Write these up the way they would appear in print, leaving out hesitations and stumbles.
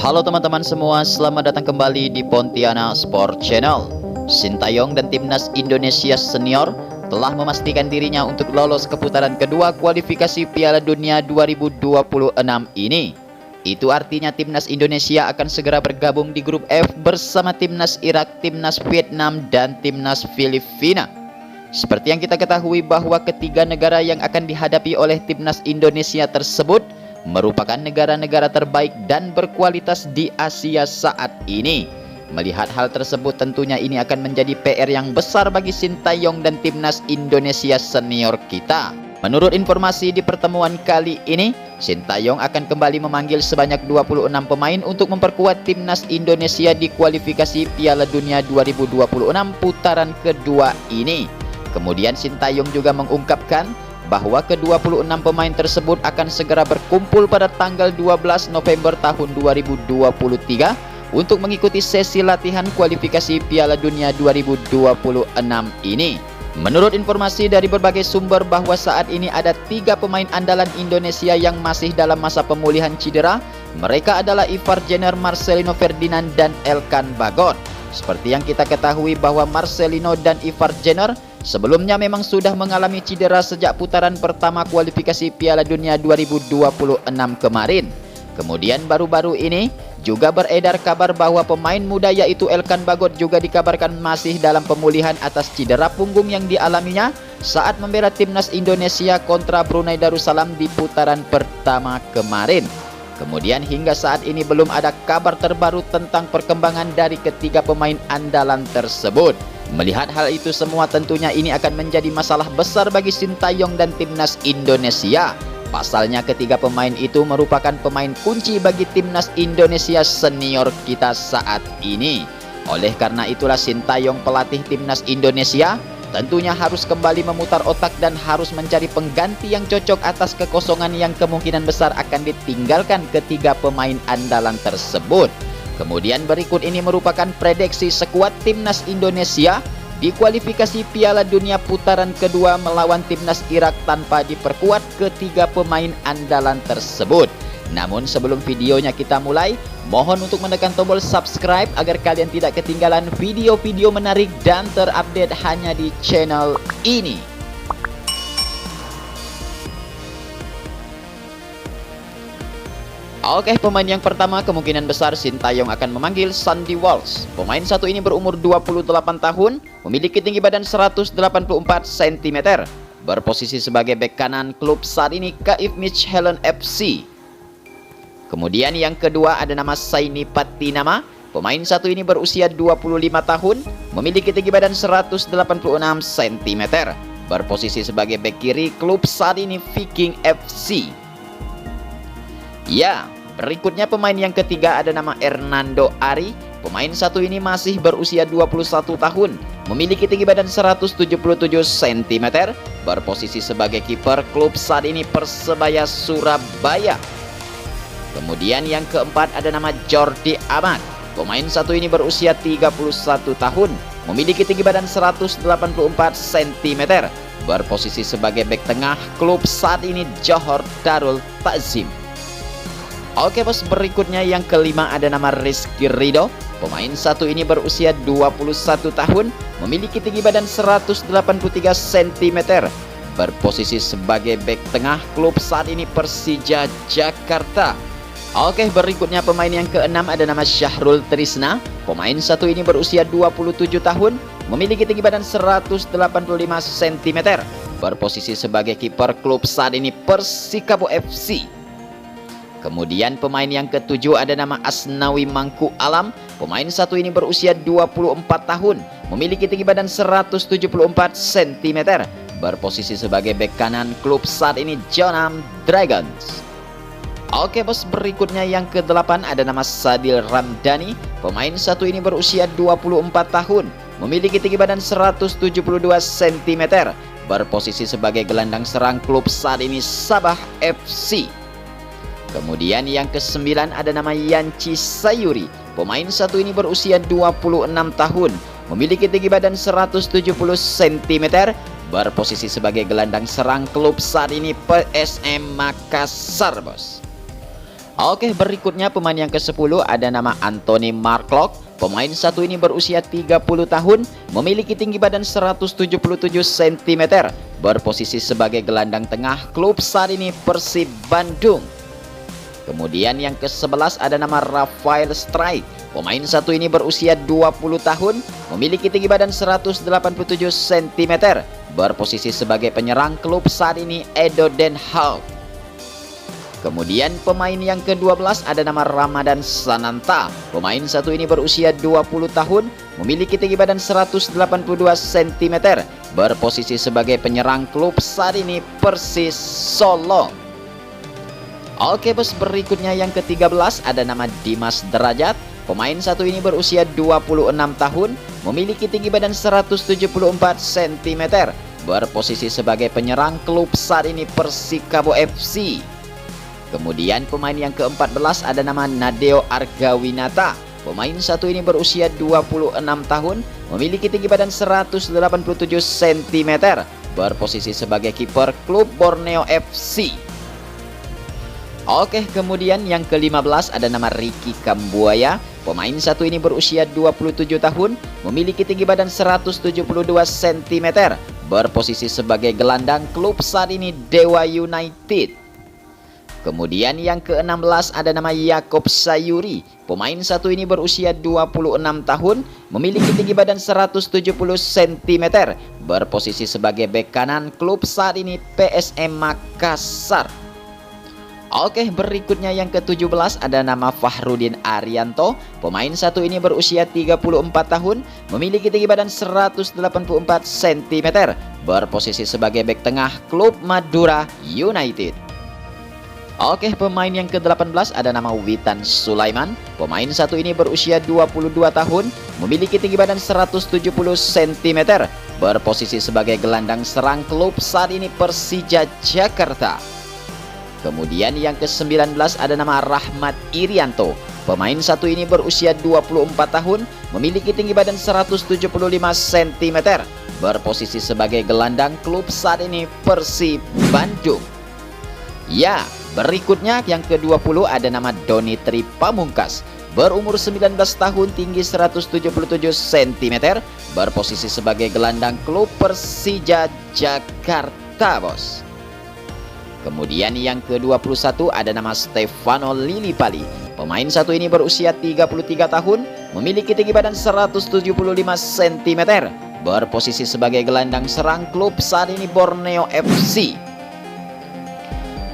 Halo teman-teman semua, selamat datang kembali di Pontianak Sport Channel. Sintayong dan timnas Indonesia senior telah memastikan dirinya untuk lolos ke putaran kedua kualifikasi Piala Dunia 2026 ini. Itu artinya timnas Indonesia akan segera bergabung di grup F bersama timnas Irak, timnas Vietnam, dan timnas Filipina. Seperti yang kita ketahui bahwa ketiga negara yang akan dihadapi oleh timnas Indonesia tersebut merupakan negara-negara terbaik dan berkualitas di Asia saat ini. Melihat hal tersebut, tentunya ini akan menjadi PR yang besar bagi Sintayong dan timnas Indonesia senior kita. Menurut informasi di pertemuan kali ini, Sintayong akan kembali memanggil sebanyak 26 pemain untuk memperkuat timnas Indonesia di kualifikasi Piala Dunia 2026 putaran kedua ini. Kemudian Sintayong juga mengungkapkan bahwa ke-26 pemain tersebut akan segera berkumpul pada tanggal 12 November tahun 2023 untuk mengikuti sesi latihan kualifikasi Piala Dunia 2026 ini. Menurut informasi dari berbagai sumber bahwa saat ini ada 3 pemain andalan Indonesia yang masih dalam masa pemulihan cedera. Mereka adalah Ivar Jenner, Marcelino Ferdinand, dan Elkan Bagot. Seperti yang kita ketahui bahwa Marcelino dan Ivar Jenner sebelumnya memang sudah mengalami cedera sejak putaran pertama kualifikasi Piala Dunia 2026 kemarin. Kemudian baru-baru ini juga beredar kabar bahwa pemain muda yaitu Elkan Bagot juga dikabarkan masih dalam pemulihan atas cedera punggung yang dialaminya saat membela timnas Indonesia kontra Brunei Darussalam di putaran pertama kemarin. Kemudian hingga saat ini belum ada kabar terbaru tentang perkembangan dari ketiga pemain andalan tersebut. Melihat hal itu semua, tentunya ini akan menjadi masalah besar bagi Sintayong dan timnas Indonesia. Pasalnya ketiga pemain itu merupakan pemain kunci bagi timnas Indonesia senior kita saat ini. Oleh karena itulah Sintayong, pelatih timnas Indonesia, tentunya harus kembali memutar otak dan harus mencari pengganti yang cocok atas kekosongan yang kemungkinan besar akan ditinggalkan ketiga pemain andalan tersebut. Kemudian berikut ini merupakan prediksi skuad timnas Indonesia di kualifikasi Piala Dunia putaran kedua melawan timnas Irak tanpa diperkuat ketiga pemain andalan tersebut. Namun sebelum videonya kita mulai, mohon untuk menekan tombol subscribe agar kalian tidak ketinggalan video-video menarik dan terupdate hanya di channel ini. Oke, pemain yang pertama kemungkinan besar Sintayong akan memanggil Sandy Walsh. Pemain satu ini berumur 28 tahun, memiliki tinggi badan 184 cm, berposisi sebagai bek kanan klub saat ini KIF Midtjylland FC. Kemudian yang kedua ada nama Saini Patinama. Pemain satu ini berusia 25 tahun, memiliki tinggi badan 186 cm, berposisi sebagai bek kiri klub saat ini Viking FC. Ya, berikutnya pemain yang ketiga ada nama Hernando Ari. Pemain satu ini masih berusia 21 tahun, memiliki tinggi badan 177 cm, berposisi sebagai kiper klub saat ini Persebaya Surabaya. Kemudian yang keempat ada nama Jordi Amat. Pemain satu ini berusia 31 tahun, memiliki tinggi badan 184 cm, berposisi sebagai bek tengah klub saat ini Johor Darul Ta'zim. Oke bos, berikutnya yang kelima ada nama Rizky Ridho. Pemain satu ini berusia 21 tahun, memiliki tinggi badan 183 cm, berposisi sebagai bek tengah klub saat ini Persija Jakarta. Oke, berikutnya pemain yang keenam ada nama Syahrul Trisna. Pemain satu ini berusia 27 tahun, memiliki tinggi badan 185 cm, berposisi sebagai kiper klub saat ini Persikabo FC. Kemudian pemain yang ketujuh ada nama Asnawi Mangku Alam. Pemain satu ini berusia 24 tahun, memiliki tinggi badan 174 cm, berposisi sebagai bek kanan klub saat ini Jeonnam Dragons. Oke bos, berikutnya yang ke-8 ada nama Sadil Ramdhani. Pemain satu ini berusia 24 tahun, memiliki tinggi badan 172 cm, berposisi sebagai gelandang serang klub saat ini Sabah FC. Kemudian yang ke-9 ada nama Yanchi Sayuri. Pemain satu ini berusia 26 tahun, memiliki tinggi badan 170 cm, berposisi sebagai gelandang serang klub saat ini PSM Makassar bos. Oke, berikutnya pemain yang ke-10 ada nama Anthony Marklock. Pemain satu ini berusia 30 tahun, memiliki tinggi badan 177 cm, berposisi sebagai gelandang tengah. Klub saat ini Persib Bandung. Kemudian yang ke-11 ada nama Rafael Strijk. Pemain satu ini berusia 20 tahun, memiliki tinggi badan 187 cm, berposisi sebagai penyerang. Klub saat ini Edo Den Haag. Kemudian pemain yang ke-12 ada nama Ramadan Sananta. Pemain satu ini berusia 20 tahun, memiliki tinggi badan 182 cm, berposisi sebagai penyerang. Klub saat ini Persis Solo. Oke bos, berikutnya yang ke-13 ada nama Dimas Derajat. Pemain satu ini berusia 26 tahun, memiliki tinggi badan 174 cm, berposisi sebagai penyerang. Klub saat ini Persikabo FC. Kemudian pemain yang ke-14 ada nama Nadeo Argawinata. Pemain satu ini berusia 26 tahun, memiliki tinggi badan 187 cm, berposisi sebagai kiper. Klub Borneo FC. Oke, kemudian yang ke-15 ada nama Ricky Kambuaya. Pemain satu ini berusia 27 tahun, memiliki tinggi badan 172 cm, berposisi sebagai gelandang. Klub saat ini Dewa United. Kemudian yang ke-16 ada nama Yakob Sayuri. Pemain satu ini berusia 26 tahun, memiliki tinggi badan 170 cm, berposisi sebagai bek kanan. Klub saat ini PSM Makassar. Oke, berikutnya yang ke-17 ada nama Fahrudin Arianto. Pemain satu ini berusia 34 tahun, memiliki tinggi badan 184 cm, berposisi sebagai bek tengah. Klub Madura United. Oke, pemain yang ke-18 ada nama Witan Sulaiman. Pemain satu ini berusia 22 tahun, memiliki tinggi badan 170 cm, berposisi sebagai gelandang serang. Klub saat ini Persija Jakarta. Kemudian yang ke-19 ada nama Rahmat Irianto. Pemain satu ini berusia 24 tahun, memiliki tinggi badan 175 cm, berposisi sebagai gelandang. Klub saat ini Persib Bandung. Ya, berikutnya yang ke-20 ada nama Donitri Pamungkas. Berumur 19 tahun, tinggi 177 cm, berposisi sebagai gelandang. Klub Persija Jakarta, bos. Kemudian yang ke-21 ada nama Stefano Lillipali. Pemain satu ini berusia 33 tahun, memiliki tinggi badan 175 cm, berposisi sebagai gelandang serang. Klub saat ini Borneo FC.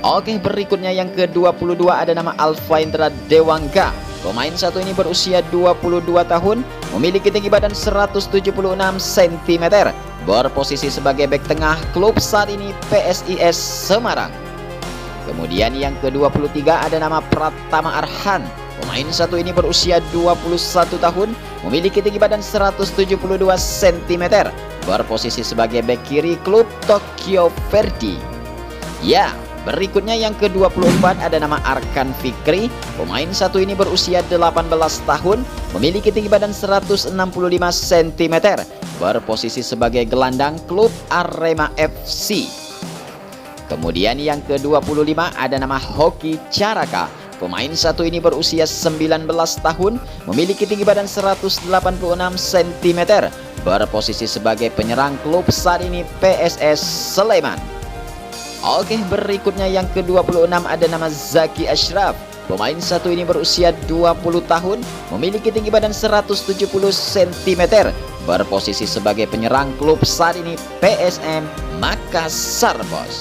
Oke, berikutnya yang ke-22 ada nama Alfaindra Dewangga. Pemain satu ini berusia 22 tahun, memiliki tinggi badan 176 cm, berposisi sebagai bek tengah. Klub saat ini PSIS Semarang. Kemudian yang ke-23 ada nama Pratama Arhan. Pemain satu ini berusia 21 tahun, memiliki tinggi badan 172 cm, berposisi sebagai bek kiri. Klub Tokyo Verdy. Ya, berikutnya yang ke-24 ada nama Arkan Fikri. Pemain satu ini berusia 18 tahun, memiliki tinggi badan 165 cm, berposisi sebagai gelandang. Klub Arema FC. Kemudian yang ke-25 ada nama Hoki Caraka. Pemain satu ini berusia 19 tahun, memiliki tinggi badan 186 cm, berposisi sebagai penyerang. Klub saat ini PSS Sleman. Oke, berikutnya yang ke-26 ada nama Zaki Ashraf. Pemain satu ini berusia 20 tahun, memiliki tinggi badan 170 cm, berposisi sebagai penyerang. Klub saat ini PSM Makassar, bos.